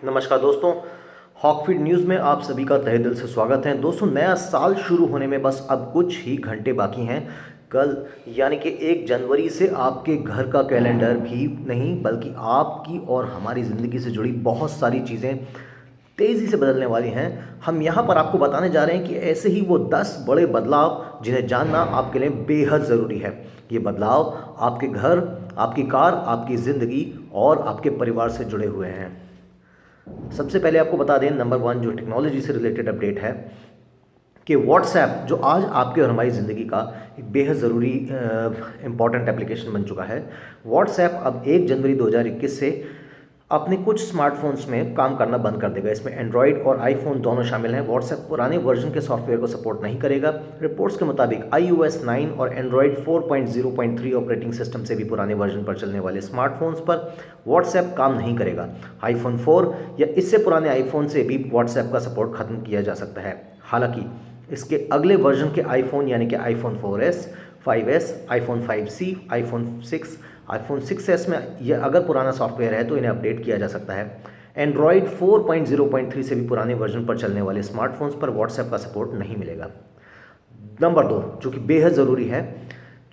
नमस्कार दोस्तों, हॉकफीड न्यूज़ में आप सभी का तहे दिल से स्वागत है। दोस्तों, नया साल शुरू होने में बस अब कुछ ही घंटे बाकी हैं। कल यानी कि 1 जनवरी से आपके घर का कैलेंडर भी नहीं बल्कि आपकी और हमारी ज़िंदगी से जुड़ी बहुत सारी चीज़ें तेज़ी से बदलने वाली हैं। हम यहाँ पर आपको बताने जा रहे हैं कि ऐसे ही वो 10 बड़े बदलाव जिन्हें जानना आपके लिए बेहद ज़रूरी है। ये बदलाव आपके घर, आपकी कार, आपकी ज़िंदगी और आपके परिवार से जुड़े हुए हैं। सबसे पहले आपको बता दें, नंबर 1 जो टेक्नोलॉजी से रिलेटेड अपडेट है कि व्हाट्सएप जो आज आपके और हमारी ज़िंदगी का एक बेहद ज़रूरी इम्पॉर्टेंट एप्लीकेशन बन चुका है। व्हाट्सएप अब 1 जनवरी 2021 से अपने कुछ स्मार्टफोन्स में काम करना बंद कर देगा। इसमें एंड्रॉयड और आईफोन दोनों शामिल हैं। व्हाट्सएप पुराने वर्जन के सॉफ्टवेयर को सपोर्ट नहीं करेगा। रिपोर्ट्स के मुताबिक iOS 9 और एंड्रॉयड 4.0.3 ऑपरेटिंग सिस्टम से भी पुराने वर्जन पर चलने वाले स्मार्टफोन्स पर व्हाट्सएप काम नहीं करेगा। आईफोन 4 या इससे पुराने आईफोन से भी व्हाट्सएप का सपोर्ट खत्म किया जा सकता है। हालांकि इसके अगले वर्जन के आईफोन यानी कि iPhone 4S, 5S, iPhone 5C, iPhone 6, iPhone 6S में यह अगर पुराना सॉफ्टवेयर है तो इन्हें अपडेट किया जा सकता है। एंड्रॉयड 4.0.3 से भी पुराने वर्जन पर चलने वाले स्मार्टफोन्स पर व्हाट्सएप का सपोर्ट नहीं मिलेगा। नंबर 2 जो कि बेहद ज़रूरी है,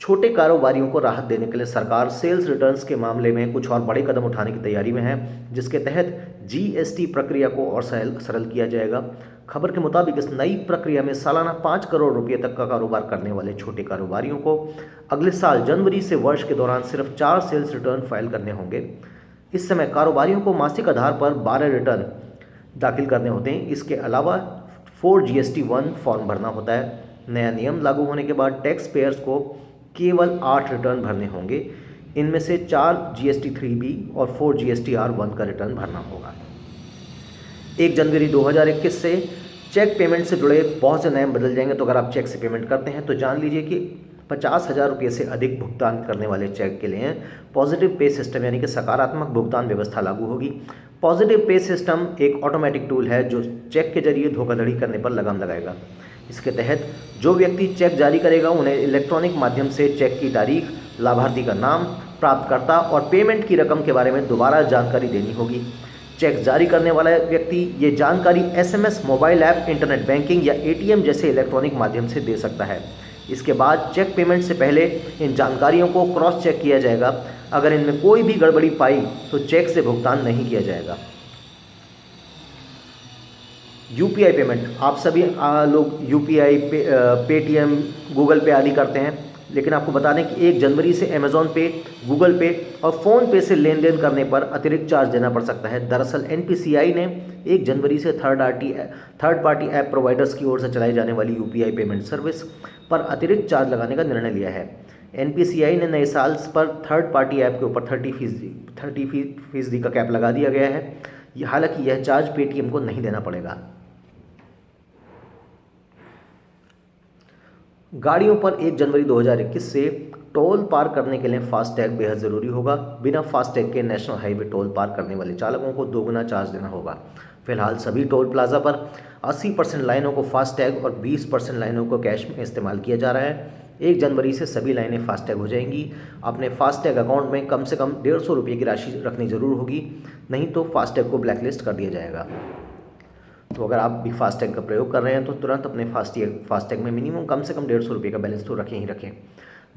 छोटे कारोबारियों को राहत देने के लिए सरकार सेल्स रिटर्न्स के मामले में कुछ और बड़े कदम उठाने की तैयारी में है, जिसके तहत जीएसटी प्रक्रिया को और सरल किया जाएगा। खबर के मुताबिक इस नई प्रक्रिया में सालाना 5 करोड़ रुपये तक का कारोबार करने वाले छोटे कारोबारियों को अगले साल जनवरी से वर्ष के दौरान सिर्फ 4 सेल्स रिटर्न फाइल करने होंगे। इस समय कारोबारियों को मासिक आधार पर 12 रिटर्न दाखिल करने होते हैं। इसके अलावा 4 GST-1 फॉर्म भरना होता है। नया नियम लागू होने के बाद टैक्स पेयर्स को केवल 8 रिटर्न भरने होंगे। इनमें से 4 GST-3B और 4 GST-R1 का रिटर्न भरना होगा। 1 जनवरी 2021 से चेक पेमेंट से जुड़े बहुत से नियम बदल जाएंगे। तो अगर आप चेक से पेमेंट करते हैं तो जान लीजिए कि 50,000 रुपये से अधिक भुगतान करने वाले चेक के लिए पॉजिटिव पे सिस्टम यानी कि सकारात्मक भुगतान व्यवस्था लागू होगी। पॉजिटिव पे सिस्टम एक ऑटोमेटिक टूल है जो चेक के जरिए धोखाधड़ी करने पर लगाम लगाएगा। इसके तहत जो व्यक्ति चेक जारी करेगा उन्हें इलेक्ट्रॉनिक माध्यम से चेक की तारीख, लाभार्थी का नाम, प्राप्तकर्ता और पेमेंट की रकम के बारे में दोबारा जानकारी देनी होगी। चेक जारी करने वाला व्यक्ति ये जानकारी SMS, mobile app, internet banking या ATM जैसे इलेक्ट्रॉनिक माध्यम से दे सकता है। इसके बाद चेक पेमेंट से पहले इन जानकारियों को क्रॉस चेक किया जाएगा। अगर इनमें कोई भी गड़बड़ी पाई तो चेक से भुगतान नहीं किया जाएगा। UPI पेमेंट, आप सभी लोग UPI, पेटीएम, गूगल पे आदि करते हैं, लेकिन आपको बता दें कि 1 जनवरी से अमेज़ॉन पे, गूगल पे और फ़ोन पे से लेन देन करने पर अतिरिक्त चार्ज देना पड़ सकता है। दरअसल NPCI ने 1 जनवरी से थर्ड पार्टी ऐप प्रोवाइडर्स की ओर से चलाई जाने वाली UPI पेमेंट सर्विस पर अतिरिक्त चार्ज लगाने का निर्णय लिया है। NPCI ने नए साल पर थर्ड पार्टी ऐप के ऊपर 30% का कैप लगा दिया गया है। हालांकि यह चार्ज पेटीएम को नहीं देना पड़ेगा। गाड़ियों पर 1 जनवरी 2021 से टोल पार करने के लिए फास्टैग बेहद ज़रूरी होगा। बिना फास्टैग के नेशनल हाईवे टोल पार करने वाले चालकों को दोगुना चार्ज देना होगा। फिलहाल सभी टोल प्लाजा पर 80% लाइनों को फास्टैग और 20% लाइनों को कैश में इस्तेमाल किया जा रहा है। 1 जनवरी से सभी लाइनें फास्टैग हो जाएंगी। अपने फास्टैग अकाउंट में कम से कम 150 रुपये की राशि रखनी ज़रूर होगी, नहीं तो फास्टैग को ब्लैकलिस्ट कर दिया जाएगा। तो अगर आप भी फास्टैग का प्रयोग कर रहे हैं तो तुरंत अपने फास्टैग में मिनिमम कम से कम 150 रुपये का बैलेंस तो रखें ही रखें।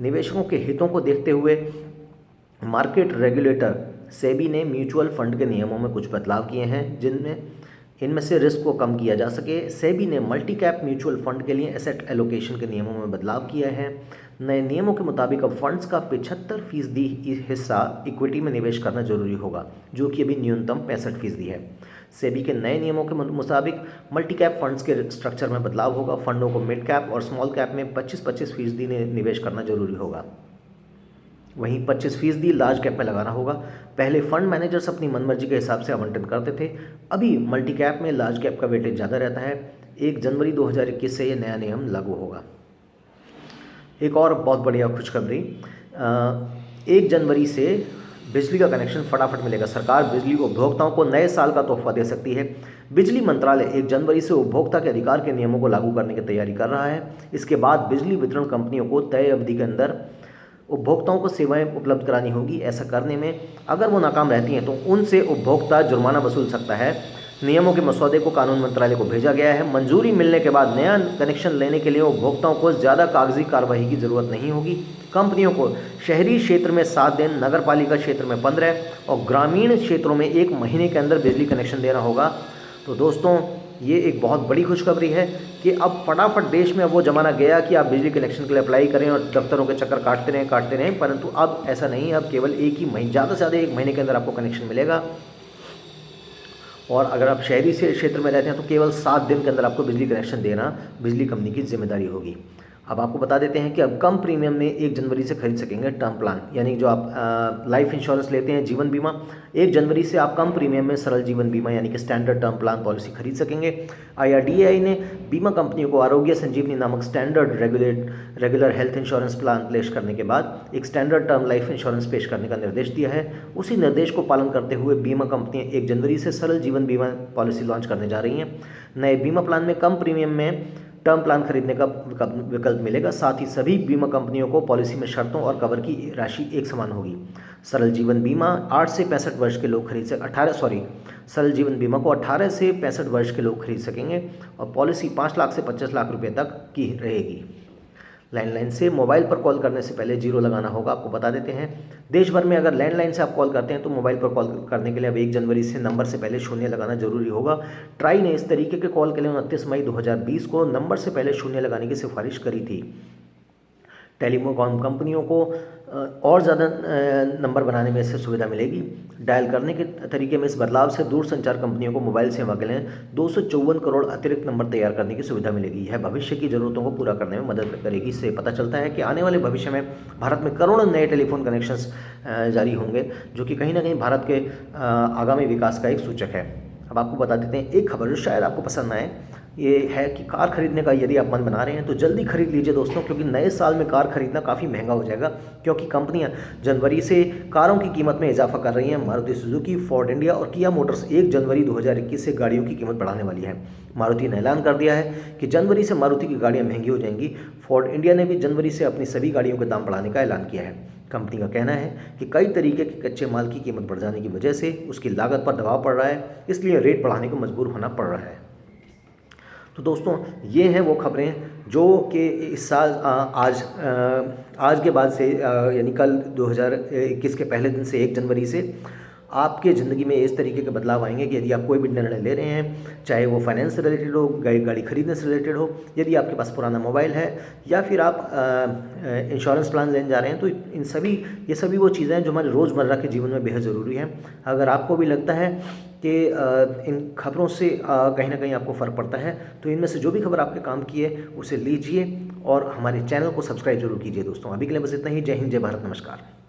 निवेशकों के हितों को देखते हुए मार्केट रेगुलेटर सेबी ने म्यूचुअल फंड के नियमों में कुछ बदलाव किए हैं इनमें से रिस्क को कम किया जा सके। सेबी ने मल्टी कैप म्यूचुअल फंड के लिए एसेट एलोकेशन के नियमों में बदलाव किया है। नए नियमों के मुताबिक अब फंड्स का 75% हिस्सा इक्विटी में निवेश करना जरूरी होगा, जो कि अभी न्यूनतम 65% है। सेबी के नए नियमों के मुताबिक मल्टी कैप फंड्स के स्ट्रक्चर में बदलाव होगा। फंडों को मिड कैप और स्मॉल कैप में 25% निवेश करना जरूरी होगा, वहीं 25% लार्ज कैप में लगाना होगा। पहले फंड मैनेजर्स अपनी मनमर्जी के हिसाब से आवंटन करते थे, अभी मल्टी कैप में लार्ज कैप का वेटेज ज़्यादा रहता है। 1 जनवरी 2021 से यह नया नियम लागू होगा। एक और बहुत बढ़िया खुशखबरी, 1 जनवरी से बिजली का कनेक्शन फटाफट मिलेगा। सरकार बिजली उपभोक्ताओं को नए साल का तोहफा दे सकती है। बिजली मंत्रालय 1 जनवरी से उपभोक्ता के अधिकार के नियमों को लागू करने की तैयारी कर रहा है। इसके बाद बिजली वितरण कंपनियों को तय अवधि के अंदर उपभोक्ताओं को सेवाएं उपलब्ध करानी होगी। ऐसा करने में अगर वो नाकाम रहती हैं तो उनसे उपभोक्ता जुर्माना वसूल सकता है। नियमों के मसौदे को कानून मंत्रालय को भेजा गया है। मंजूरी मिलने के बाद नया कनेक्शन लेने के लिए उपभोक्ताओं को ज़्यादा कागजी कार्रवाई की ज़रूरत नहीं होगी। कंपनियों को शहरी क्षेत्र में 7 दिन, नगर पालिका क्षेत्र में 15 और ग्रामीण क्षेत्रों में 1 महीने के अंदर बिजली कनेक्शन देना होगा। तो दोस्तों, ये एक बहुत बड़ी खुशखबरी है कि अब फटाफट देश में अब वो ज़माना गया कि आप बिजली कनेक्शन के लिए अप्लाई करें और दफ्तरों के चक्कर काटते रहें, परंतु अब ऐसा नहीं है। अब केवल एक ही महीने, ज़्यादा से ज़्यादा 1 महीने के अंदर आपको कनेक्शन मिलेगा। और अगर आप शहरी से क्षेत्र में रहते हैं तो केवल 7 दिन के अंदर आपको बिजली कनेक्शन देना बिजली कंपनी की जिम्मेदारी होगी। अब आपको बता देते हैं कि अब कम प्रीमियम में 1 जनवरी से खरीद सकेंगे टर्म प्लान, यानी जो आप लाइफ इंश्योरेंस लेते हैं, जीवन बीमा। 1 जनवरी से आप कम प्रीमियम में सरल जीवन बीमा यानी कि स्टैंडर्ड टर्म प्लान पॉलिसी खरीद सकेंगे। IRDAI ने बीमा कंपनियों को आरोग्य संजीवनी नामक standard regular health insurance plan पेश करने के बाद एक स्टैंडर्ड टर्म लाइफ इंश्योरेंस पेश करने का निर्देश दिया है। उसी निर्देश को पालन करते हुए बीमा कंपनियां 1 जनवरी से सरल जीवन बीमा पॉलिसी लॉन्च करने जा रही हैं। नए बीमा प्लान में कम प्रीमियम में टर्म प्लान खरीदने का विकल्प मिलेगा। साथ ही सभी बीमा कंपनियों को पॉलिसी में शर्तों और कवर की राशि एक समान होगी। सरल जीवन बीमा 8 से 65 वर्ष के लोग सरल जीवन बीमा को 18 से 65 वर्ष के लोग खरीद सकेंगे और पॉलिसी 5 लाख से 25 लाख रुपए तक की रहेगी। लैंडलाइन से मोबाइल पर कॉल करने से पहले 0 लगाना होगा। आपको बता देते हैं, देश भर में अगर लैंडलाइन से आप कॉल करते हैं तो मोबाइल पर कॉल करने के लिए अब 1 जनवरी से नंबर से पहले 0 लगाना जरूरी होगा। ट्राई ने इस तरीके के कॉल के लिए 29 मई 2020 को नंबर से पहले 0 लगाने की सिफारिश करी थी। टेलीकॉम कंपनियों को और ज़्यादा नंबर बनाने में इससे सुविधा मिलेगी। डायल करने के तरीके में इस बदलाव से दूरसंचार कंपनियों को मोबाइल सेवा के लिए 254 करोड़ अतिरिक्त नंबर तैयार करने की सुविधा मिलेगी। यह भविष्य की ज़रूरतों को पूरा करने में मदद करेगी। इससे पता चलता है कि आने वाले भविष्य में भारत में करोड़ों नए टेलीफोन कनेक्शंस जारी होंगे, जो कि कहीं ना कहीं भारत के आगामी विकास का एक सूचक है। अब आपको बता देते हैं एक खबर जो शायद आपको पसंद आए, ये है कि कार खरीदने का यदि आप मन बना रहे हैं तो जल्दी खरीद लीजिए दोस्तों, क्योंकि नए साल में कार खरीदना काफ़ी महंगा हो जाएगा। क्योंकि कंपनियां जनवरी से कारों की कीमत में इजाफा कर रही हैं। मारुति सुजुकी, फोर्ड इंडिया और किया मोटर्स 1 जनवरी 2021 से गाड़ियों की कीमत बढ़ाने वाली है। मारुति ने ऐलान कर दिया है कि जनवरी से मारुति की गाड़ियाँ महंगी हो जाएंगी। फोर्ड इंडिया ने भी जनवरी से अपनी सभी गाड़ियों के दाम बढ़ाने का ऐलान किया है। कंपनी का कहना है कि कई तरीके के कच्चे माल की कीमत बढ़ जाने की वजह से उसकी लागत पर दबाव पड़ रहा है, इसलिए रेट बढ़ाने को मजबूर होना पड़ रहा है। तो दोस्तों, ये हैं वो खबरें जो कि इस साल आज के बाद से यानी कल 2021 के पहले दिन से 1 जनवरी से आपके ज़िंदगी में इस तरीके के बदलाव आएंगे कि यदि आप कोई भी निर्णय ले रहे हैं, चाहे वो फाइनेंस से रिलेटेड हो, गाड़ी खरीदने से रिलेटेड हो, यदि आपके पास पुराना मोबाइल है या फिर आप इंश्योरेंस प्लान लेने जा रहे हैं, तो ये सभी वो चीज़ें हैं जो हमारे रोज़मर्रा के जीवन में बेहद ज़रूरी हैं। अगर आपको भी लगता है कि इन खबरों से कहीं ना कहीं आपको फ़र्क पड़ता है, तो इनमें से जो भी खबर आपके काम की है उसे लीजिए और हमारे चैनल को सब्सक्राइब जरूर कीजिए। दोस्तों, अभी के लिए बस इतना ही। जय हिंद, जय भारत, नमस्कार।